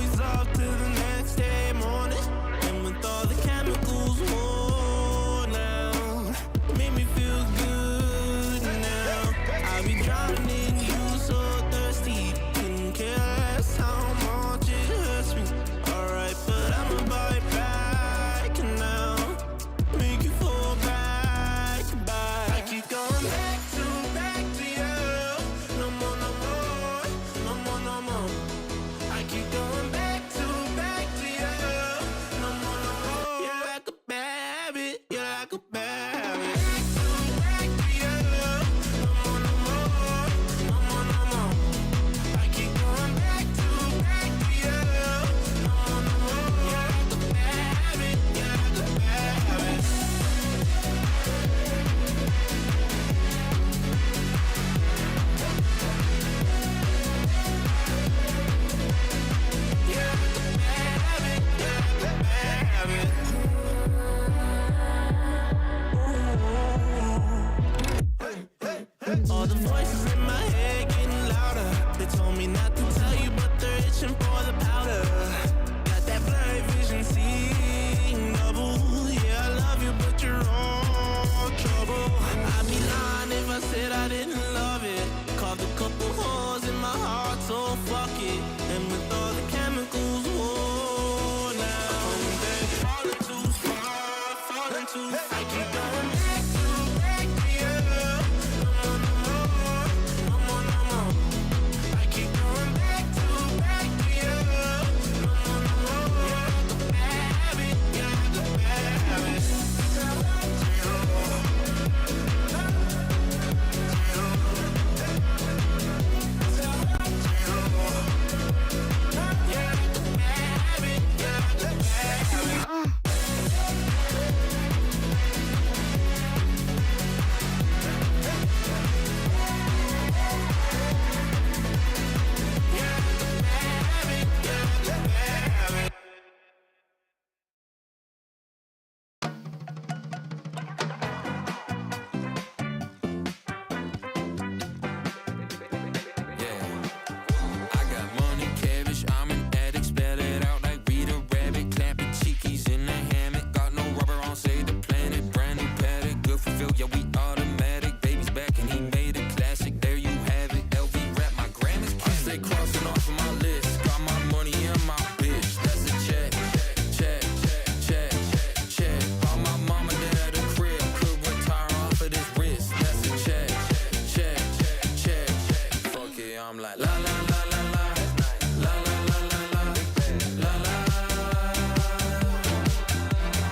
always up to the next day morning. And with all the chemicals worn out, made me feel good now. I be drowning in you, so thirsty. Couldn't care less how much it hurts me. Alright, but I'ma buy it back now. Make you fall back. I keep going back to you. No more, no more, no more, no more. I keep going back to you. No more, no more. You're like a bad habit. You're like a bad habit. Back to you. No more, no more, no more, no more. I keep going back to you. No more, no more. You're like a bad habit. You're like a bad habit. All the voices in my head getting louder. They told me not to tell you, but they're itching for the powder. Got that blurry vision, seeing double. Yeah, I love you, but you're all trouble. I'd be lying if I said I didn't love it. Carved a couple holes in my heart, so fuck it. And with all the chemicals worn out, falling too far, falling too far. I keep going back to you. No more, no more, no more, no more. I keep going back to you. No more, no more. You're like a bad habit. You're like a bad habit. I'm like la la la la la la la la la la la la.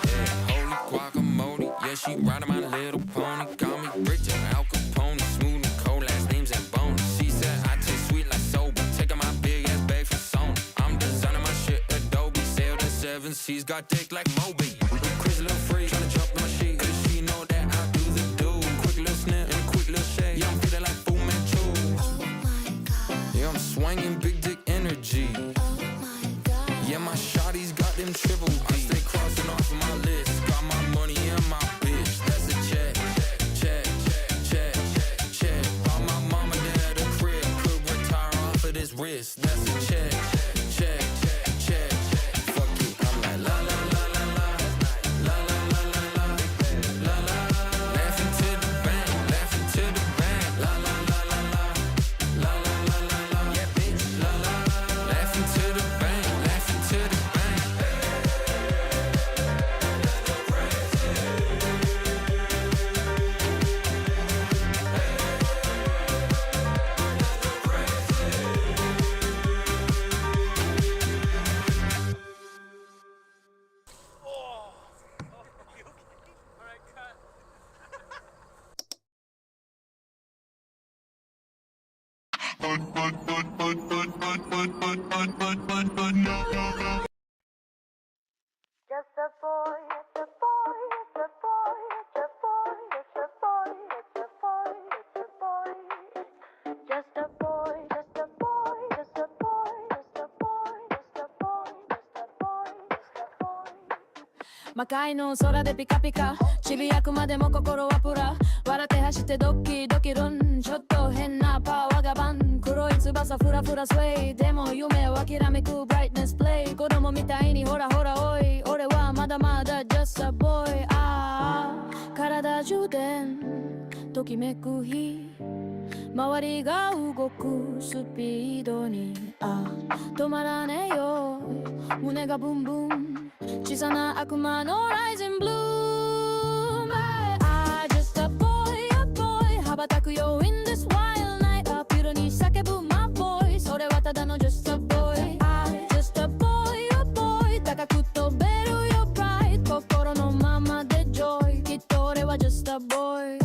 Yeah, holy guacamole, yeah, she riding my little pony. Got me rich and Al Capone, smooth and cold, last names and bones. She said I taste sweet like soba, taking my big ass bag from Sony. I'm designing my shit Adobe, sailed the 7 seas, got dick like Moby. Crazy little freak, tryna jump in my sheet, cause she know that I do the do. Quick little snip and a quick little shake, yeah, I'm feeling like Fu Manchu. Yeah, I'm swinging big dick energy. Yeah, my shawty's got them triple D. I stay crossing off of my list. Got my money and my bitch. That's a check, check, check, check. All my mama there at the crib could retire off of this wrist. That's a check, check, check. Fuck you, I'm like la la la la la la la la la la la la. Laughing to the bank, laughing to the bank. La la la la la la la la la la. Yeah, bitch, la la. Laughing to the bank, laughing to the bank. Just a boy, it's a boy, it's a boy, it's a boy, it's a boy, it's a boy, it's a boy. Just a boy, just a boy, just a boy, just a boy, just a boy, just a boy, just a boy. 魔界の空でピカピカちびやくまでも心はプラ笑って走ってドキドキルンちょっと変なパワーがバン黒い翼フラフラスウェイでも夢はきらめくブライトネスプレイ子供みたいにほらほらおい俺はまだまだ just a boy ああ体充電ときめく日周りが動くスピードに止まらねえよ胸がブンブン小さな悪魔のライジンブルーム just a boy 羽ばたくよ in this wild night アピールに叫ぶ my boy それはただの just a boy just a boy 高く飛べるよ pride 心のままで joy きっと俺は just a boy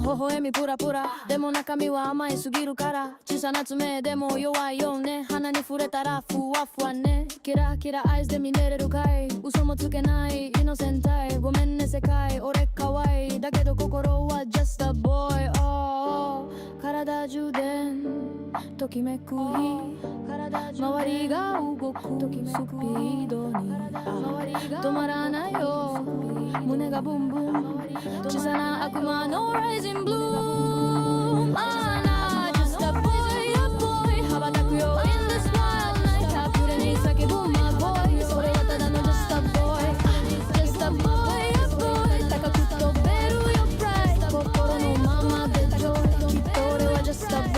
微笑みプラプラでも中身は甘いすぎるから小さな爪でも弱いよね鼻に触れたらふわふわねキラキラアイスで見れるかい嘘もつけないイノセンタイごめんね世界俺かわいいだけど心は just a boy、体充電ときめく日周りが動くスピードに止まらないよ胸がブンブン小さな悪魔の Rising Bloom just a boy 羽ばたくよ in this wild night たっぷりに叫ぶ my boy それはただの just a boy just a boy 高く飛べるよ pride 心のままで joy きっと俺は just a boy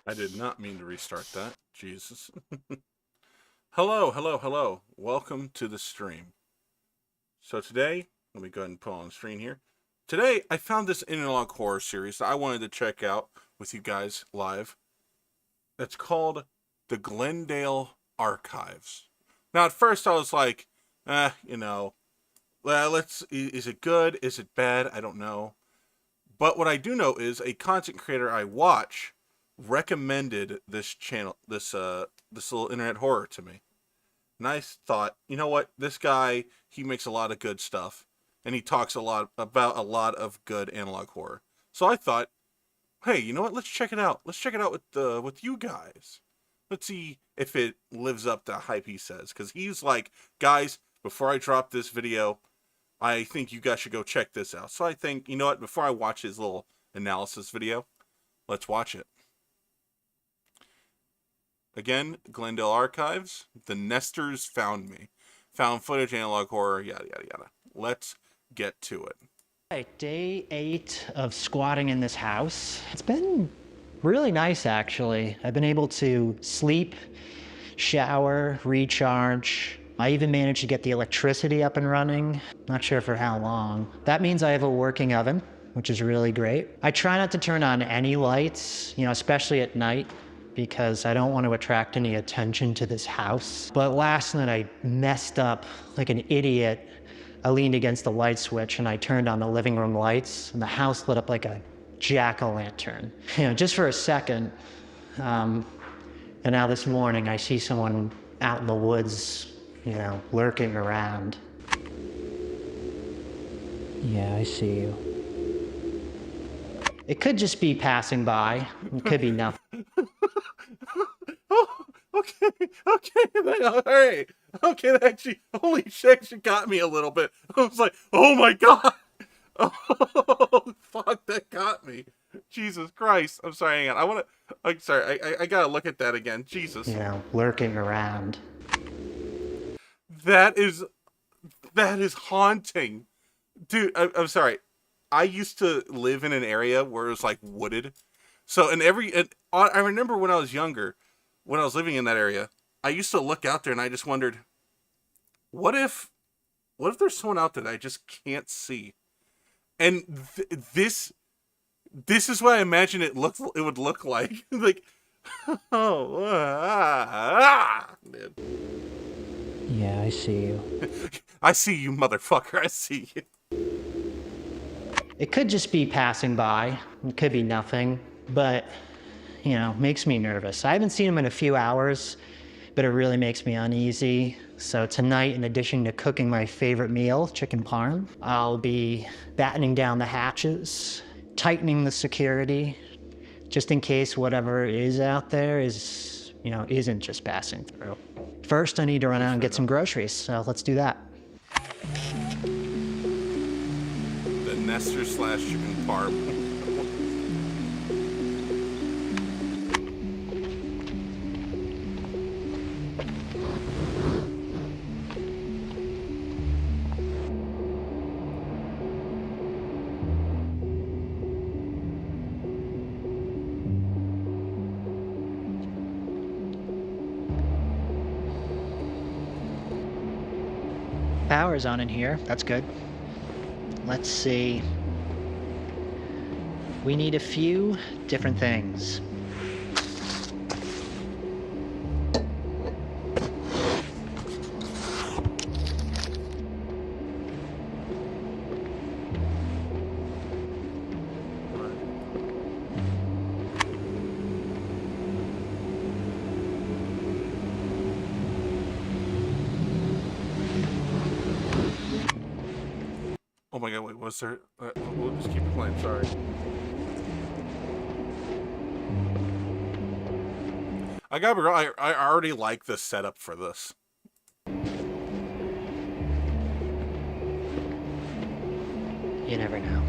I did not mean to restart that. Jesus. Hello. Welcome to the stream. So today, let me go ahead and put on the screen here. Today, I found this Interlock horror series that I wanted to check out with you guys live. It's called The Glendale Archives. Now, at first, I was like, is it good? Is it bad? I don't know. But what I do know is a content creator I watch recommended this channel, this little internet horror to me. And I thought, you know what? This guy, he makes a lot of good stuff. And he talks a lot about a lot of good analog horror. So I thought, hey, you know what? Let's check it out. Let's check it out with you guys. Let's see if it lives up to the hype he says. Because he's like, guys, before I drop this video, I think you guys should go check this out. So I think, you know what? Before I watch his little analysis video, let's watch it. Again, Glendale Archives, The Nesters Found Me. Found footage, analog horror, yada, yada, yada. Let's get to it. Right, day 8 of squatting in this house. It's been really nice, actually. I've been able to sleep, shower, recharge. I even managed to get the electricity up and running. Not sure for how long. That means I have a working oven, which is really great. I try not to turn on any lights, especially at night, because I don't want to attract any attention to this house. But last night I messed up like an idiot. I leaned against the light switch and I turned on the living room lights and the house lit up like a jack-o'-lantern. Just for a second. And now this morning I see someone out in the woods, lurking around. Yeah, I see you. It could just be passing by. It could be nothing. Oh, okay, all right. Okay, that actually, holy shit, she got me a little bit. I was like, oh my god. Oh, fuck, that got me. Jesus Christ. I'm sorry, hang on. I gotta look at that again. Jesus. Lurking around. That is haunting. Dude, I'm sorry. I used to live in an area where it was like wooded. So I remember when I was younger, when I was living in that area, I used to look out there and I just wondered, what if there's someone out there that I just can't see? And this is what I imagine it would look like. Like, man. Yeah, I see you. I see you, motherfucker. I see you. It could just be passing by. It could be nothing, but makes me nervous. I haven't seen him in a few hours, but it really makes me uneasy. So tonight, in addition to cooking my favorite meal, chicken parm, I'll be battening down the hatches, tightening the security, just in case whatever is out there isn't just passing through. First, I need to run out and get some groceries, so let's do that. The Nester / chicken parm. Power's on in here, that's good. Let's see. We need a few different things. Oh my god, wait, was there... we'll just keep it playing, sorry. I gotta be real, I already like the setup for this. You never know.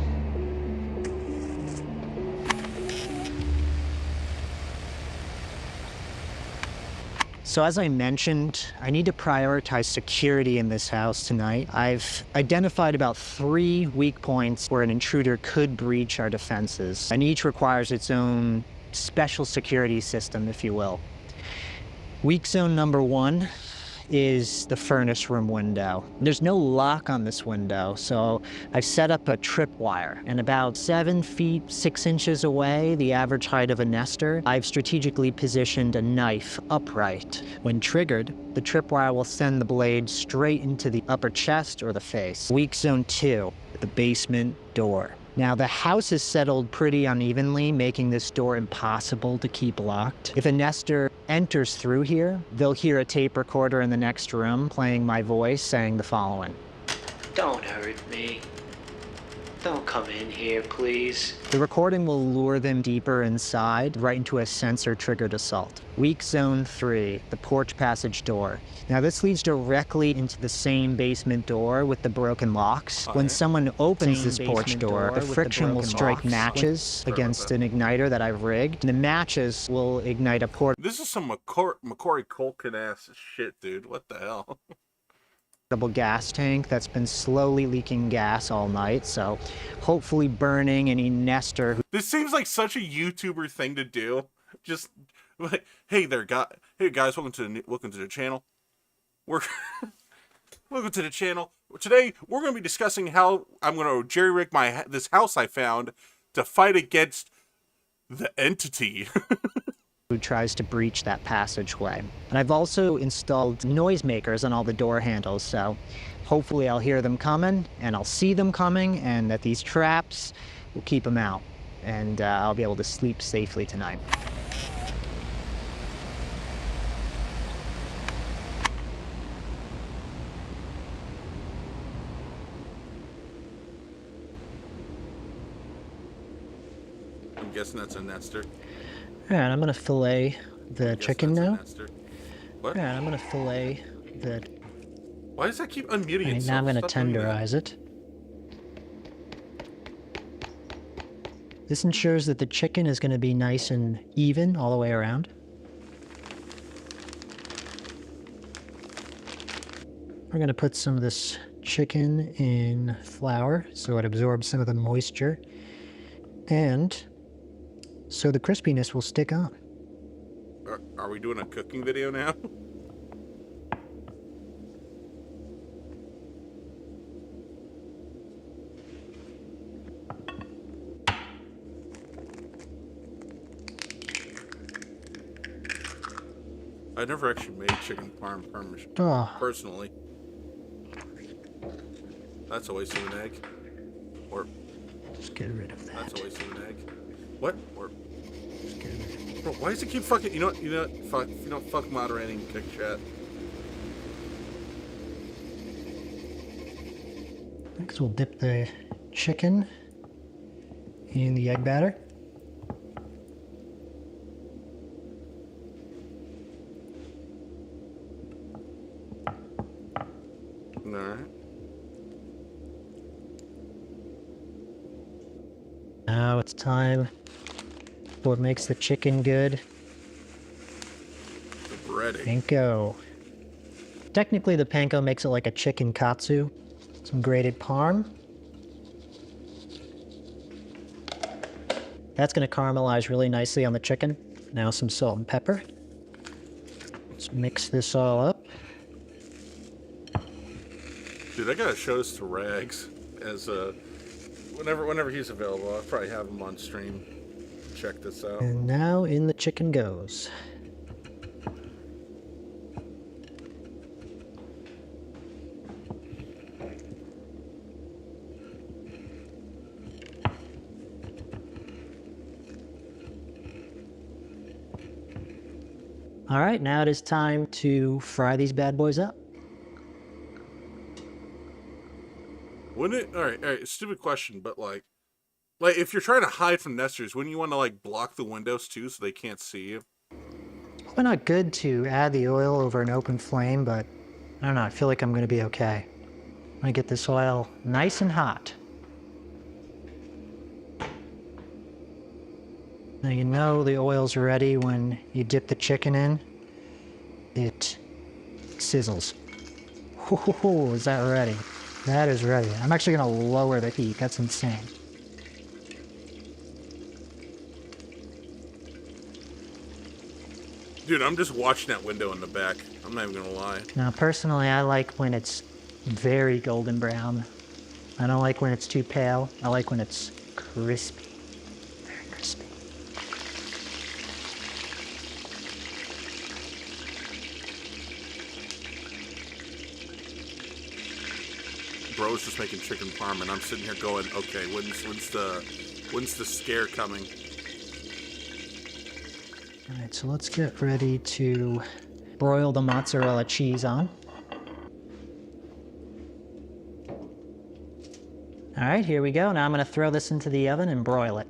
So as I mentioned, I need to prioritize security in this house tonight. I've identified about 3 weak points where an intruder could breach our defenses, and each requires its own special security system, if you will. Weak zone number 1 is the furnace room window. There's no lock on this window, so I've set up a tripwire. And about 7 feet 6 inches away, the average height of a nester, I've strategically positioned a knife upright. When triggered, the tripwire will send the blade straight into the upper chest or the face. Weak zone 2, the basement door. Now, the house is settled pretty unevenly, making this door impossible to keep locked. If a nester enters through here, they'll hear a tape recorder in the next room playing my voice saying the following. Don't hurt me. Don't come in here, please. The recording will lure them deeper inside, right into a sensor-triggered assault. Weak Zone 3, the porch passage door. Now this leads directly into the same basement door with the broken locks. When someone opens this porch door, the friction will strike matches against an igniter that I've rigged. The matches will ignite a This is some Macaulay Culkin-ass shit, dude. What the hell? portable gas tank that's been slowly leaking gas all night, so hopefully burning any nester who This seems like such a YouTuber thing to do. Just like, hey there, hey guys, welcome to the channel. Welcome to the channel. Today we're going to be discussing how I'm going to jerry-rig this house I found to fight against the entity. who tries to breach that passageway. And I've also installed noisemakers on all the door handles, so hopefully I'll hear them coming, and I'll see them coming, and that these traps will keep them out, and I'll be able to sleep safely tonight. I'm guessing that's a nester. Alright, I'm gonna fillet the chicken now. What? Alright, I'm gonna fillet the... Why does that keep unmuting Alright, itself? now I'm gonna Stop doing that. tenderize it. This ensures that the chicken is gonna be nice and even all the way around. We're gonna put some of this chicken in flour so it absorbs some of the moisture, and so the crispiness will stick on. Are we doing a cooking video now? I never actually made chicken parm Oh, personally. That's a waste of an egg. Or just get rid of that. that's a waste of an egg. What? Or Just get rid of it. bro, why does it keep fucking? You know, fuck moderating kick chat. Next, we'll dip the chicken in the egg batter. All right. Now it's time for what makes the chicken good. The breading. Panko. Technically, the panko makes it like a chicken katsu. Some grated parm. That's going to caramelize really nicely on the chicken. Now some salt and pepper. Let's mix this all up. Dude, I gotta show this to Rags as whenever he's available. I'll probably have him on stream. Check this out. And now in the chicken goes. All right, now it is time to fry these bad boys up. Wouldn't it? All right. Stupid question, but like if you're trying to hide from nesters, wouldn't you want to like block the windows too so they can't see you? Probably not good to add the oil over an open flame, but I don't know, I feel like I'm gonna be okay. I'm gonna get this oil nice and hot. Now you know the oil's ready when you dip the chicken in. It sizzles. Ooh, is that ready? That is ready. I'm actually gonna lower the heat, that's insane. Dude, I'm just watching that window in the back. I'm not even gonna lie. Now personally, I like when it's very golden brown. I don't like when it's too pale. I like when it's crispy. Very crispy. bro's just making chicken parm, and I'm sitting here going, okay, when's the scare coming? All right, so let's get ready to broil the mozzarella cheese on. All right, here we go. Now I'm going to throw this into the oven and broil it.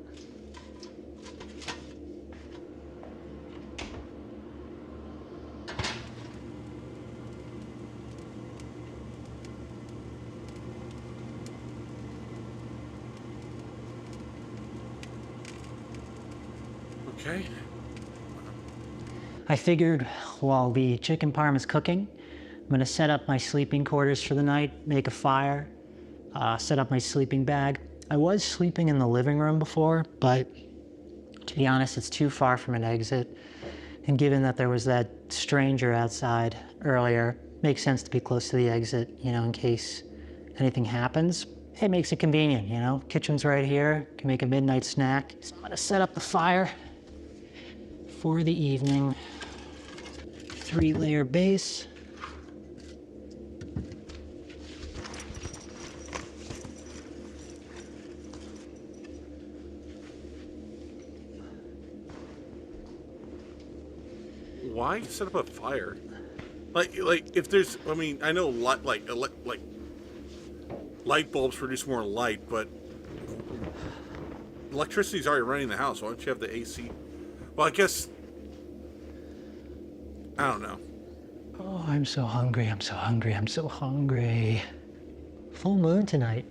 Okay. I figured while the chicken parm is cooking, I'm going to set up my sleeping quarters for the night, make a fire, set up my sleeping bag. I was sleeping in the living room before, but to be honest, it's too far from an exit. And given that there was that stranger outside earlier, makes sense to be close to the exit, you know, in case anything happens. It makes it convenient, you know? Kitchen's right here, can make a midnight snack. So I'm gonna set up the fire for the evening. 3-layer base. Why set up a fire? Like if there's, I mean, I know like light bulbs produce more light, but electricity's already running the house. Why don't you have the AC? Well, I guess, I don't know. Oh, I'm so hungry, I'm so hungry, I'm so hungry. Full moon tonight.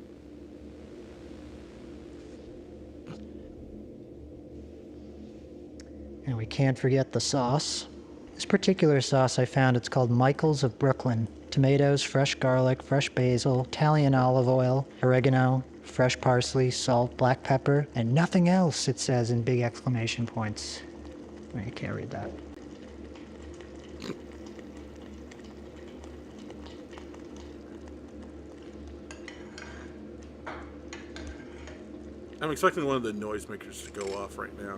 And we can't forget the sauce. This particular sauce I found, it's called Michael's of Brooklyn. Tomatoes, fresh garlic, fresh basil, Italian olive oil, oregano, fresh parsley, salt, black pepper, and nothing else, it says in big exclamation points. I can't read that. I'm expecting one of the noisemakers to go off right now.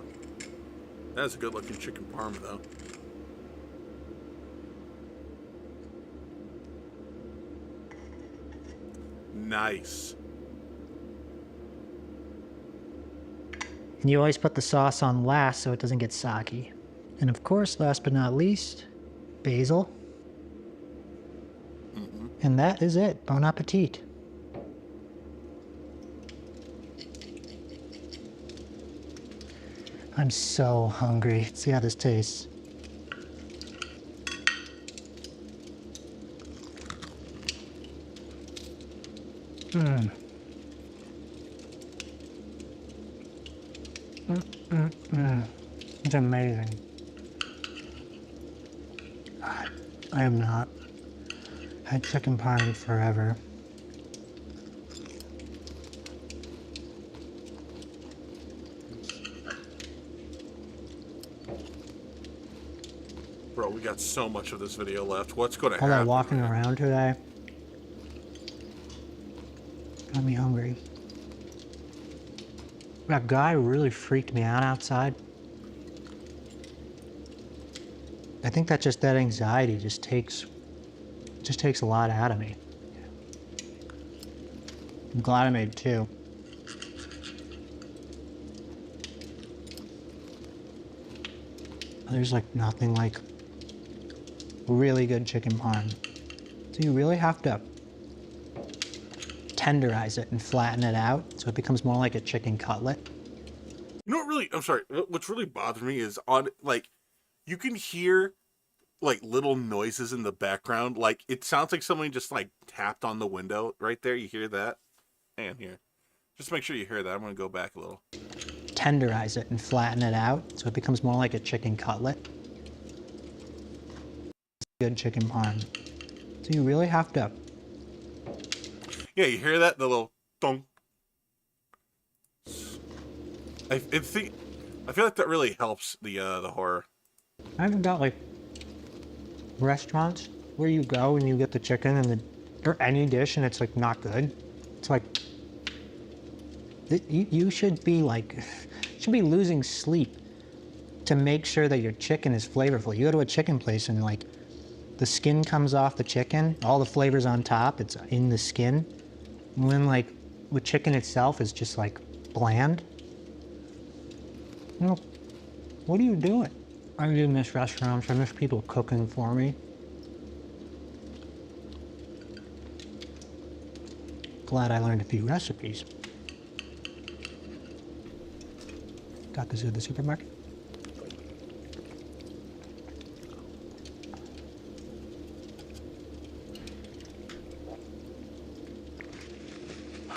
That's a good looking chicken parm though. Nice. And you always put the sauce on last so it doesn't get soggy. And of course, last but not least, basil. And that is it. Bon appetit. I'm so hungry. Let's see how this tastes. It's amazing. I have not had chicken parm in forever. Bro, we got so much of this video left. What's going to All that happen? walking around today got me hungry. That guy really freaked me out outside. I think that anxiety just takes a lot out of me. I'm glad I made 2. There's like nothing like really good chicken parm. So you really have to tenderize it and flatten it out so it becomes more like a chicken cutlet. You know what really, I'm sorry, what's really bothering me is like, you can hear like little noises in the background. Like it sounds like somebody just like tapped on the window right there. You hear that? Hang on here. Just make sure you hear that. I'm going to go back a little. Tenderize it and flatten it out so it becomes more like a chicken cutlet. Good chicken parm. So you really have to. Yeah, you hear that? The little thunk. I feel like that really helps the horror. I haven't got like restaurants where you go and you get the chicken and or any dish and it's like not good. It's like you should be losing sleep to make sure that your chicken is flavorful. You go to a chicken place and like the skin comes off the chicken, all the flavors on top, it's in the skin. And then, like, the chicken itself is just, like, bland. You know, what are you doing? I do miss restaurants. I miss people cooking for me. Glad I learned a few recipes. Got this at the supermarket.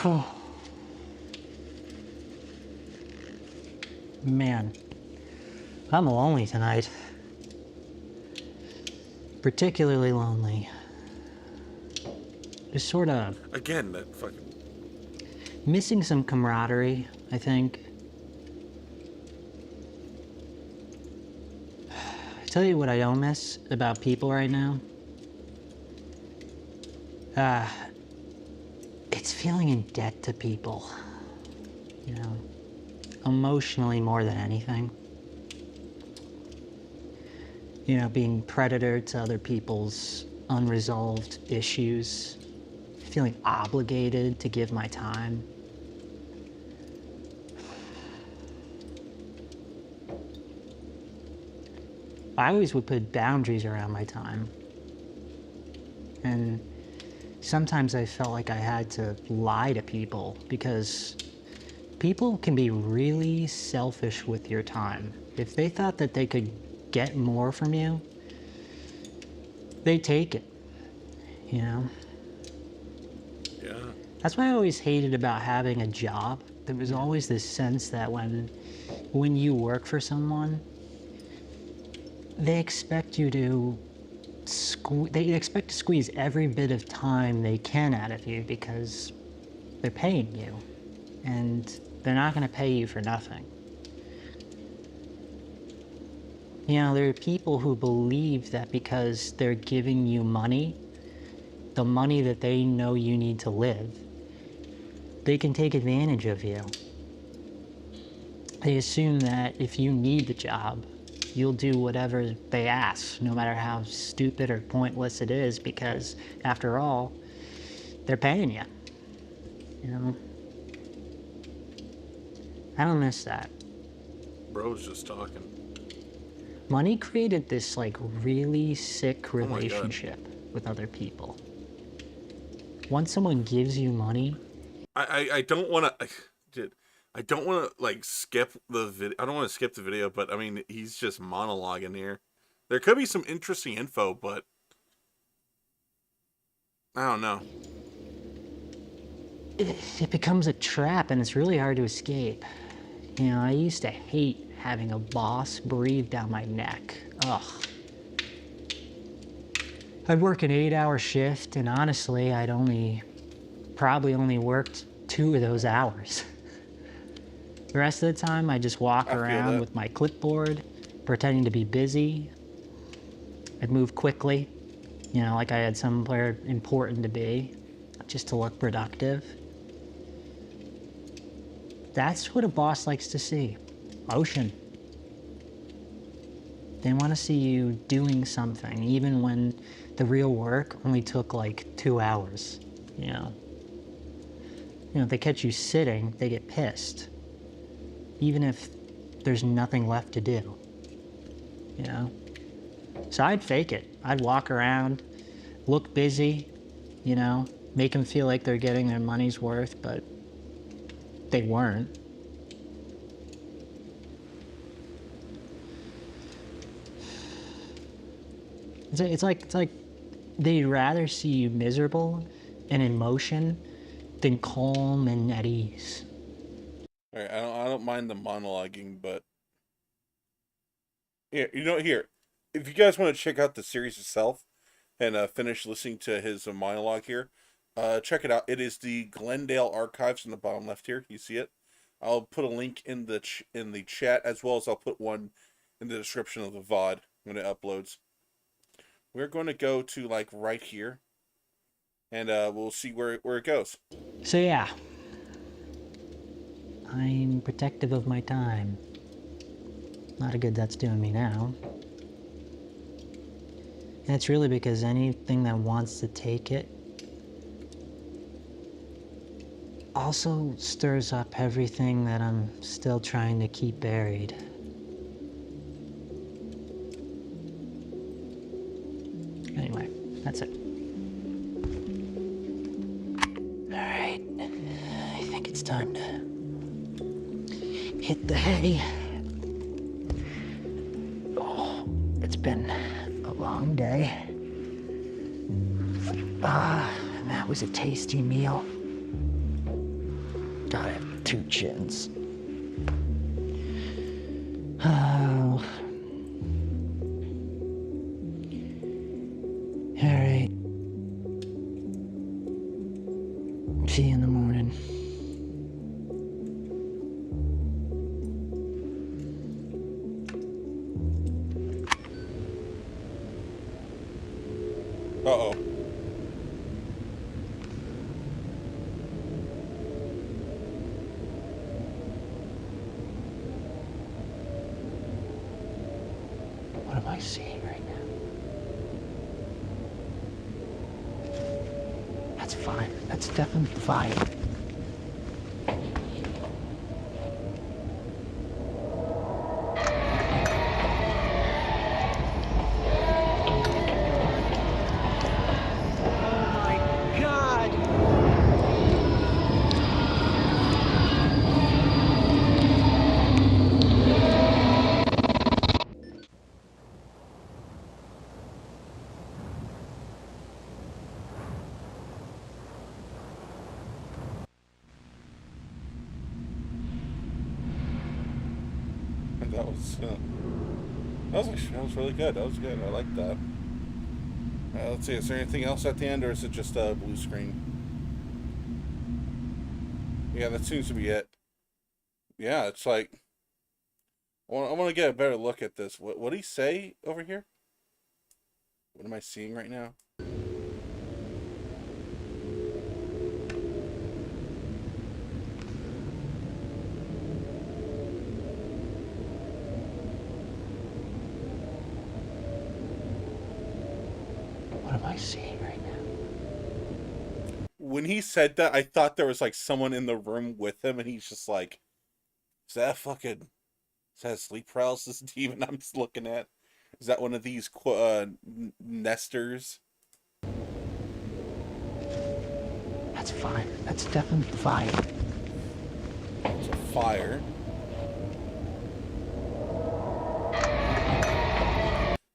Oh. Man, I'm lonely tonight. Particularly lonely. Just sort of Again, that fucking. missing some camaraderie, I think. I tell you what I don't miss about people right now. It's feeling in debt to people. You know, emotionally more than anything. You know, being predator to other people's unresolved issues. Feeling obligated to give my time. I always would put boundaries around my time. And sometimes I felt like I had to lie to people because people can be really selfish with your time. If they thought that they could get more from you, they take it, you know? Yeah. That's what I always hated about having a job. There was always this sense that when you work for someone, they expect you to they expect to squeeze every bit of time they can out of you because they're paying you, and they're not going to pay you for nothing. You know, there are people who believe that because they're giving you money, the money that they know you need to live, they can take advantage of you. They assume that if you need the job, you'll do whatever they ask, no matter how stupid or pointless it is, because after all, they're paying you. You know? I don't miss that. Bro's just talking. Money created this like really sick my God. relationship with other people. Once someone gives you money, I don't want to. Dude, I don't want to like skip the video. I don't want to skip the video, but I mean, he's just monologuing here. There could be some interesting info, but I don't know. it becomes a trap and it's really hard to escape. You know, I used to hate having a boss breathe down my neck. Ugh. I'd work an 8-hour shift, and honestly, I'd probably only worked 2 of those hours. The rest of the time, I just walk feel around that. with my clipboard, pretending to be busy. I'd move quickly, you know, like I had somewhere important to be, just to look productive. That's what a boss likes to see. Motion. They want to see you doing something, even when the real work only took like 2 hours, you know. You know, if they catch you sitting, they get pissed. Even if there's nothing left to do, you know? So I'd fake it. I'd walk around, look busy, you know, make them feel like they're getting their money's worth, but they weren't. It's like they'd rather see you miserable and in motion than calm and at ease. All right, I don't mind the monologuing, but here, you know, here, if you guys want to check out the series itself and finish listening to his monologue here, check it out. It is the Glendale Archives in the bottom left here. You see it? I'll put a link in the chat, as well as I'll put one in the description of the VOD when it uploads. We're going to go to like right here, and we'll see where it goes. So yeah, I'm protective of my time. Not a good that's doing me now. And it's really because anything that wants to take it also stirs up everything that I'm still trying to keep buried. Anyway, that's it. All right, I think it's time to hit the hay. Oh, it's been a long day. That was a tasty meal. Gotta have 2 chins. Oh. All right. See you in the morning. Uh-oh. What am I seeing right now? That's fire. That's definitely fire. Oh my God! That was really good. That was good. I like that. Let's see. Is there anything else at the end, or is it just a blue screen? Yeah, that seems to be it. Yeah, it's like I want to get a better look at this. What did he say over here? What am I seeing right now? What am I seeing right now? When he said that, I thought there was like someone in the room with him, and he's just like, "Is that a sleep paralysis demon I'm just looking at? Is that one of these nesters?" That's fire. That's definitely fire. It's a fire.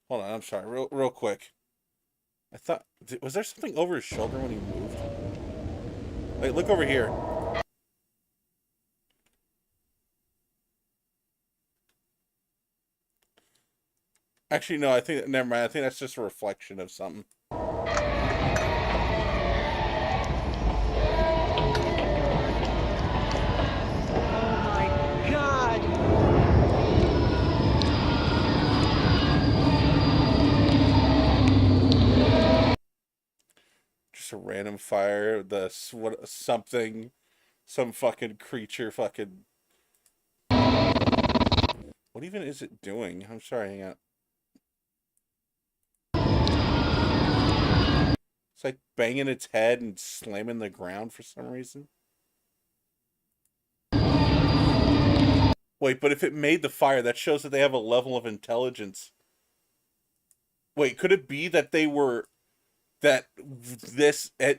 Hold on, I'm sorry. Real quick. I thought, was there something over his shoulder when he moved? Like, look over here. Actually, no, never mind. I think that's just a reflection of something. A random fire, some fucking creature fucking. What even is it doing? I'm sorry, hang on. It's like banging its head and slamming the ground for some reason. Wait, but if it made the fire, that shows that they have a level of intelligence. Wait, could it be that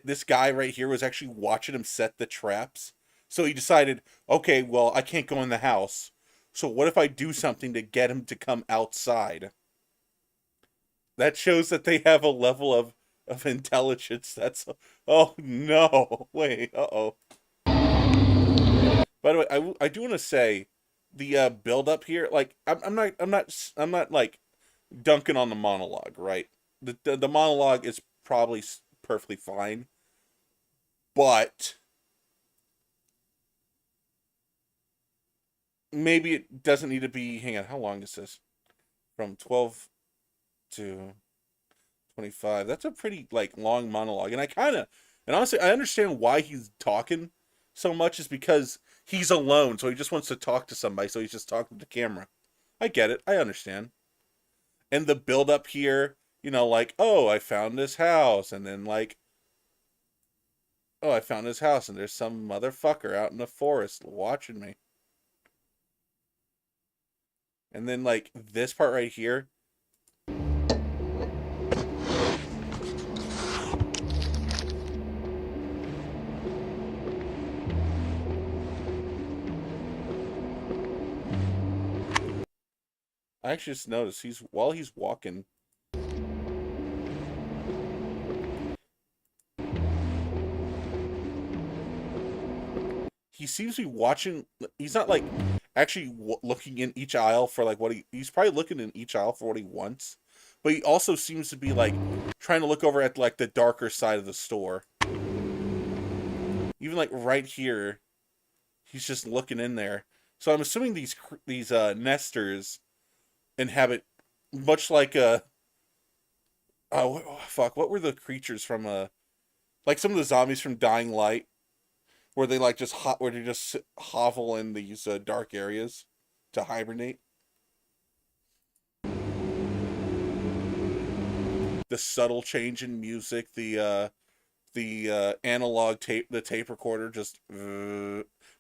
this guy right here was actually watching him set the traps? So he decided, okay, well, I can't go in the house. So what if I do something to get him to come outside? That shows that they have a level of intelligence. Oh no. Wait, uh-oh. By the way, I do want to say the build up here, like I'm not like dunking on the monologue, right? The monologue is probably perfectly fine, but maybe it doesn't need to be. Hang on, how long is this? From 12 to 25. That's a pretty like long monologue, and honestly, I understand why he's talking so much is because he's alone, so he just wants to talk to somebody, so he's just talking to the camera. I get it. I understand. And the build up here, you know, like, oh, I found this house, and then like Oh, I found his house and there's some motherfucker out in the forest watching me. And then, like, this part right here. I actually just noticed while he's walking. He seems to be watching. He's not like actually looking in each aisle for like what he's probably looking in each aisle for what he wants, but he also seems to be like trying to look over at like the darker side of the store. Even like right here, he's just looking in there. So I'm assuming these nesters inhabit much like what were the creatures from like some of the zombies from Dying Light, where they like just hovel in these dark areas to hibernate. The subtle change in music, the analog tape, the tape recorder just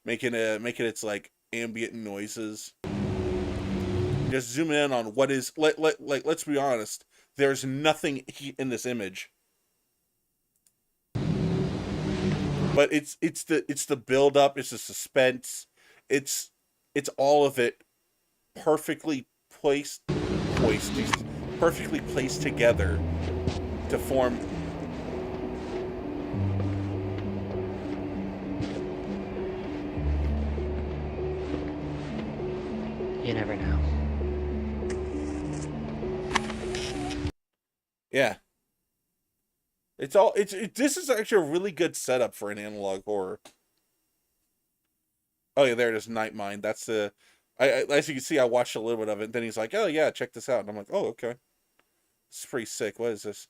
making its like ambient noises. Just zoom in on what is let's be honest. There's nothing in this image. But it's the build up, it's the suspense, it's all of it perfectly placed together to form. You never know. Yeah. This is actually a really good setup for an analog horror. Oh yeah, there it is, Night Mind. That's as you can see, I watched a little bit of it, and then he's like, oh yeah, check this out. And I'm like, oh, okay. This is pretty sick. What is this?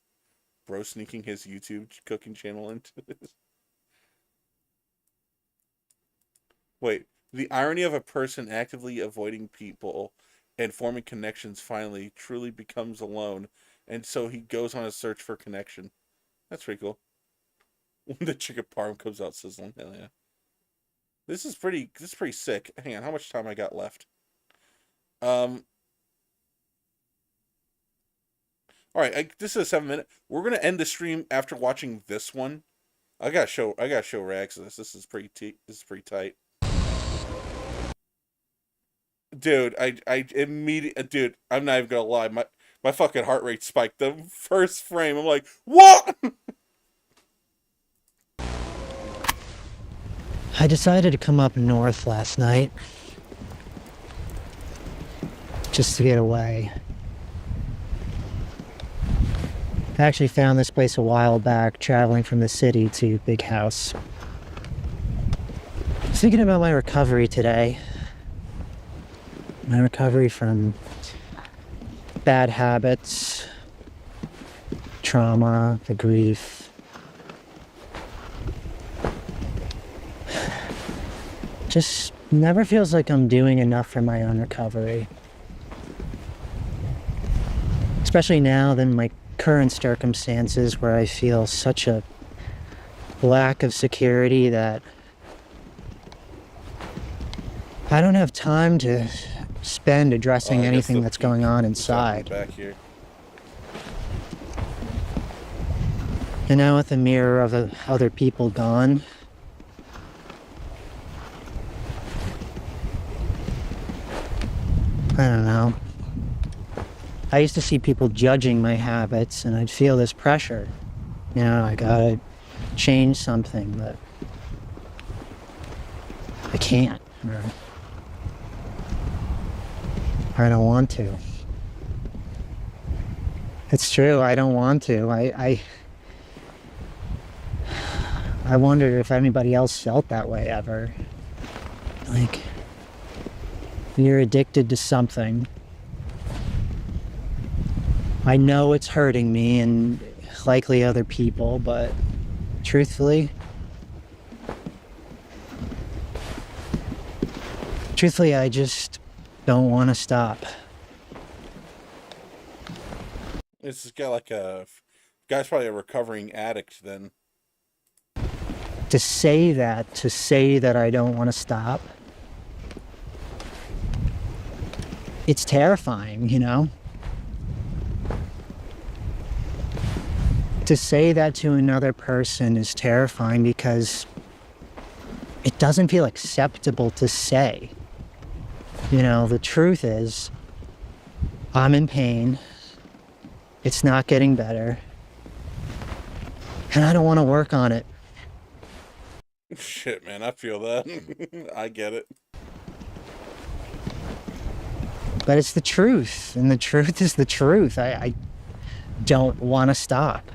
Bro sneaking his YouTube cooking channel into this. Wait, the irony of a person actively avoiding people and forming connections finally truly becomes alone, and so he goes on a search for connection. That's pretty cool. When the chicken parm comes out sizzling. Hell yeah. This is pretty sick. Hang on, how much time I got left? Alright, this is a 7-minute. We're gonna end the stream after watching this one. I gotta show Rags this. This is pretty tight. Dude, I immediately, dude, I'm not even gonna lie, my fucking heart rate spiked the first frame. I'm like, what? I decided to come up north last night just to get away. I actually found this place a while back, traveling from the city to Big House. I was thinking about my recovery today. My recovery from bad habits, trauma, the grief. Just never feels like I'm doing enough for my own recovery. Especially now than my current circumstances, where I feel such a lack of security that I don't have time to spend addressing anything that's going on inside. Back here. And now with the mirror of the other people gone, I don't know. I used to see people judging my habits, and I'd feel this pressure. You know, I gotta change something, but I can't. Or I don't want to. It's true, I don't want to. I wonder if anybody else felt that way ever. Like, you're addicted to something. I know it's hurting me and likely other people, but truthfully, I just don't want to stop. This has got like a guy's probably a recovering addict then. To say that I don't want to stop, it's terrifying, you know? To say that to another person is terrifying because it doesn't feel acceptable to say. You know, the truth is, I'm in pain. It's not getting better. And I don't want to work on it. Shit, man, I feel that. I get it. But it's the truth, and the truth is the truth. I don't want to stop.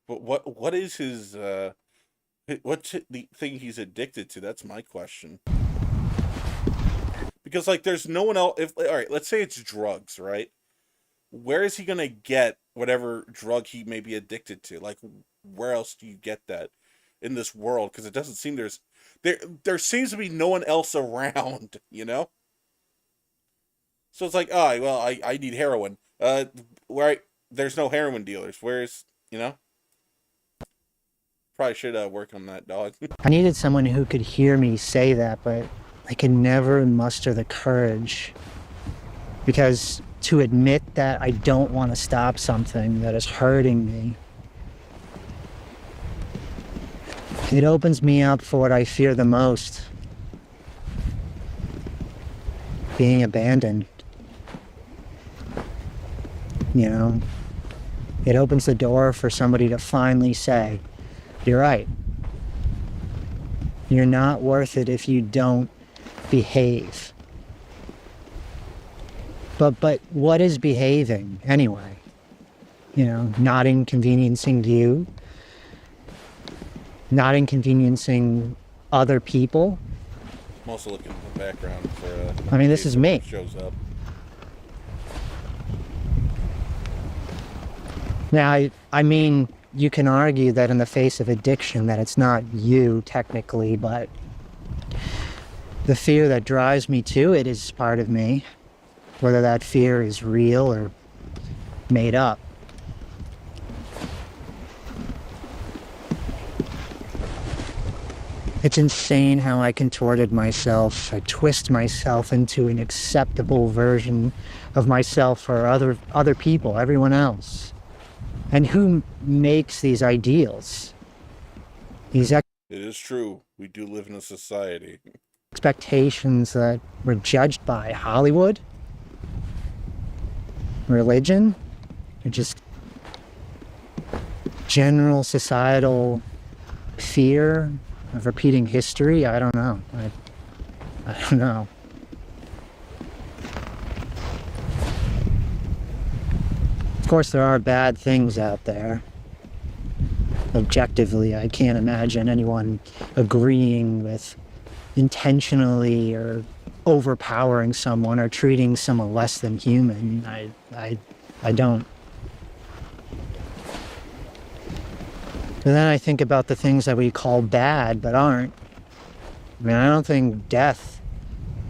But what is his what's the thing he's addicted to? That's my question. Because like there's no one else. If all right, let's say it's drugs, right? Where is he gonna get whatever drug he may be addicted to? Like, where else do you get that in this world? Because it doesn't seem there seems to be no one else around, you know. So it's like, oh well, I need heroin. Where there's no heroin dealers. Where's, you know? Probably should work on that, dog. I needed someone who could hear me say that, but I could never muster the courage. Because to admit that I don't want to stop something that is hurting me, it opens me up for what I fear the most. Being abandoned. You know? It opens the door for somebody to finally say, you're right. You're not worth it if you don't behave. But what is behaving anyway? You know, not inconveniencing you, not inconveniencing other people. I'm also looking in the background for. I mean, this is me. Shows up. Now, I mean, you can argue that in the face of addiction that it's not you technically, but the fear that drives me to it is part of me, whether that fear is real or made up. It's insane how I contorted myself. I twist myself into an acceptable version of myself for other people, everyone else. And who makes these ideals? These It is true. We do live in a society. expectations that were judged by Hollywood, religion, or just general societal fear of repeating history. I don't know. I don't know. Of course, there are bad things out there. Objectively, I can't imagine anyone agreeing with intentionally or overpowering someone or treating someone less than human. I don't. But then I think about the things that we call bad but aren't. I mean, I don't think death,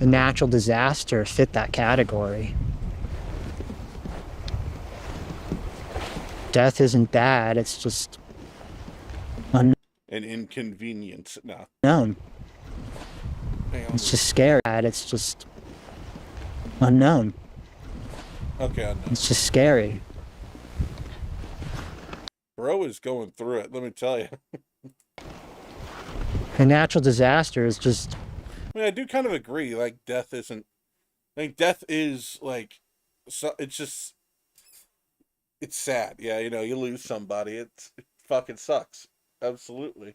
a natural disaster, fit that category. Death isn't bad, it's just An inconvenience. No. unknown. It's just scary. It's just unknown. Okay, I know. It's just scary. Bro is going through it, let me tell you. A natural disaster is just, I mean, I do kind of agree. Like, death isn't. Like, death is like. So it's just. It's sad. Yeah, you know, you lose somebody. It fucking sucks. Absolutely.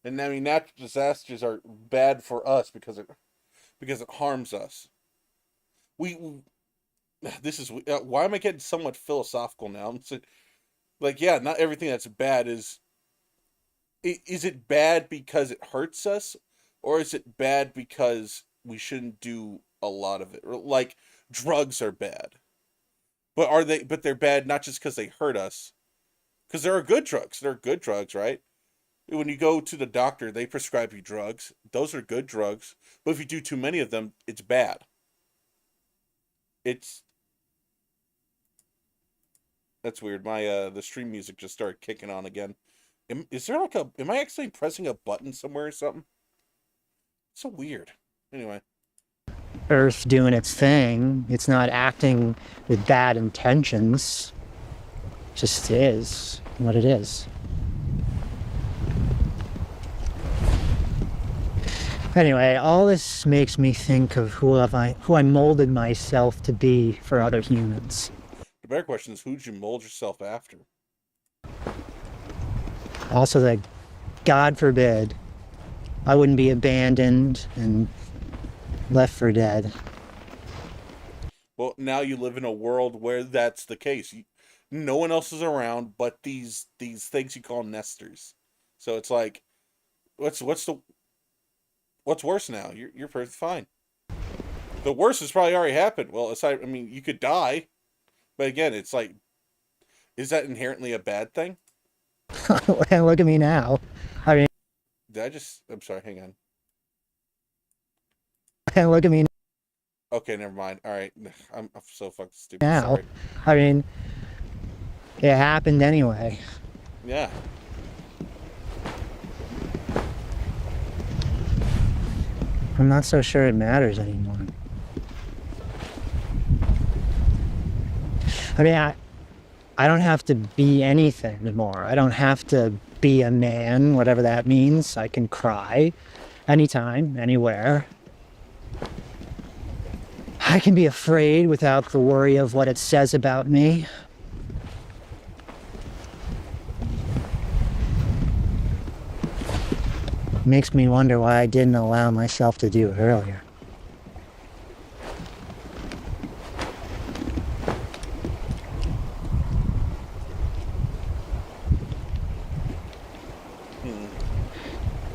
And I mean, natural disasters are bad for us because it harms us. This is why am I getting somewhat philosophical now? Like, yeah, not everything that's bad is it bad because it hurts us, or is it bad because we shouldn't do a lot of it? Like, drugs are bad, but they're bad not just because they hurt us, because there are good drugs. There are good drugs, right? When you go to the doctor, they prescribe you drugs. Those are good drugs, but if you do too many of them, it's bad. That's weird. My the stream music just started kicking on again. Is there like am I actually pressing a button somewhere or something? It's so weird. Anyway. Earth doing its thing. It's not acting with bad intentions. It just is what it is. Anyway, all this makes me think of who I molded myself to be for other humans. The better question is, who'd you mold yourself after? Also, that God forbid I wouldn't be abandoned and left for dead. Well, now you live in a world where that's the case. No one else is around but these things you call nesters. So it's like, what's worse now? You're perfectly fine. The worst has probably already happened. Well, aside, I mean, you could die, but again, it's like, is that inherently a bad thing? Look at me now. I mean, I'm sorry, hang on. look at me Okay, never mind. All right, I'm so fucking stupid. now. Sorry. I mean, it happened anyway. Yeah. I'm not so sure it matters anymore. I mean, I don't have to be anything anymore. I don't have to be a man, whatever that means. I can cry anytime, anywhere. I can be afraid without the worry of what it says about me. Makes me wonder why I didn't allow myself to do it earlier.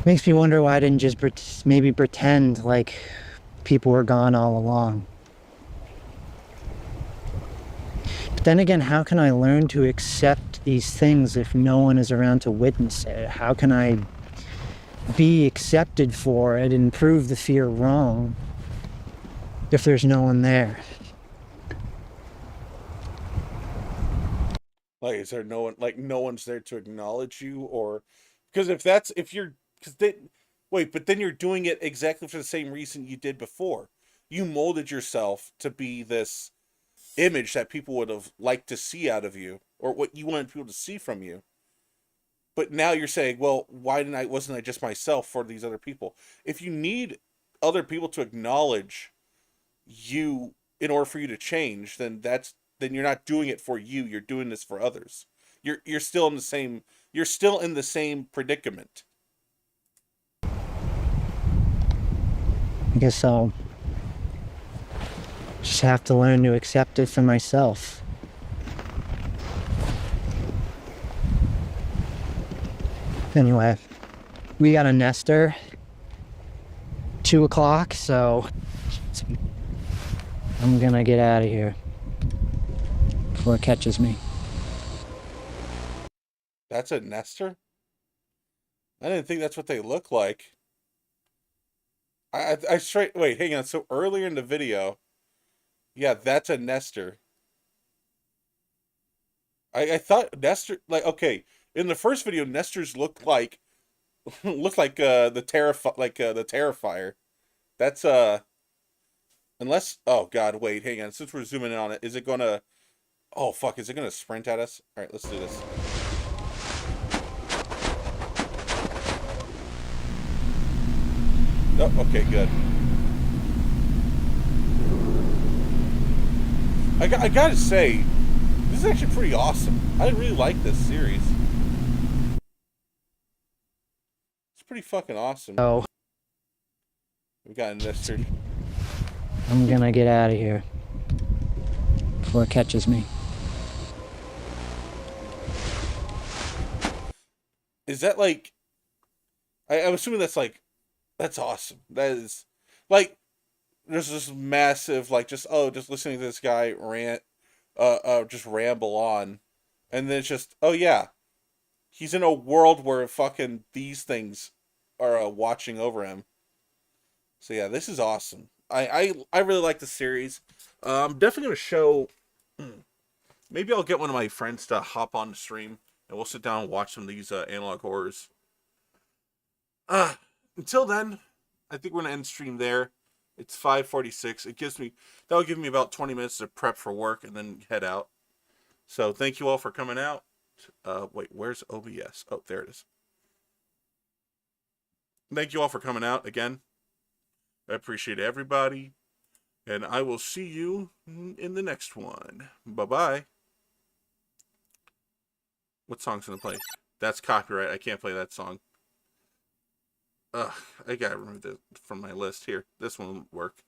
Makes me wonder why I didn't just maybe pretend like people were gone all along. But then again, how can I learn to accept these things if no one is around to witness it? How can I be accepted for it and prove the fear wrong if there's no one there? Like, is there no one, like, no one's there to acknowledge you? Or, because but then you're doing it exactly for the same reason you did before. You molded yourself to be this image that people would have liked to see out of you, or what you wanted people to see from you. But now you're saying, well, wasn't I just myself for these other people? If you need other people to acknowledge you in order for you to change, then you're not doing it for you. You're doing this for others. You're still in the same predicament. I guess I'll just have to learn to accept it for myself. Anyway, we got a nester, 2 o'clock, so I'm gonna get out of here before it catches me. That's a nester? I didn't think that's what they look like. Wait, hang on. So earlier in the video, yeah, that's a nester. I thought nester, like, okay, in the first video, nesters looked like the Terrifier. That's unless, oh god, wait, hang on. Since we're zooming in on it, is it gonna, oh fuck, is it gonna sprint at us? All right, let's do this. Oh, okay, good. I gotta say, this is actually pretty awesome. I really like this series. It's pretty fucking awesome. So We got a nester. I'm gonna get out of here before it catches me. Is that like, I'm assuming that's like, that's awesome. That is, like, there's this massive, like, just listening to this guy just ramble on. And then it's just, oh yeah, he's in a world where fucking these things are watching over him. So yeah, this is awesome. I really like the series. I'm definitely going to show Maybe I'll get one of my friends to hop on the stream, and we'll sit down and watch some of these analog horrors. Until then, I think we're gonna end the stream there. It's 5:46. That'll give me about 20 minutes to prep for work and then head out. So thank you all for coming out. Wait, where's OBS? Oh, there it is. Thank you all for coming out again. I appreciate everybody. And I will see you in the next one. Bye-bye. What song's gonna play? That's copyright. I can't play that song. Ugh, I gotta remove that from my list here. This one won't work.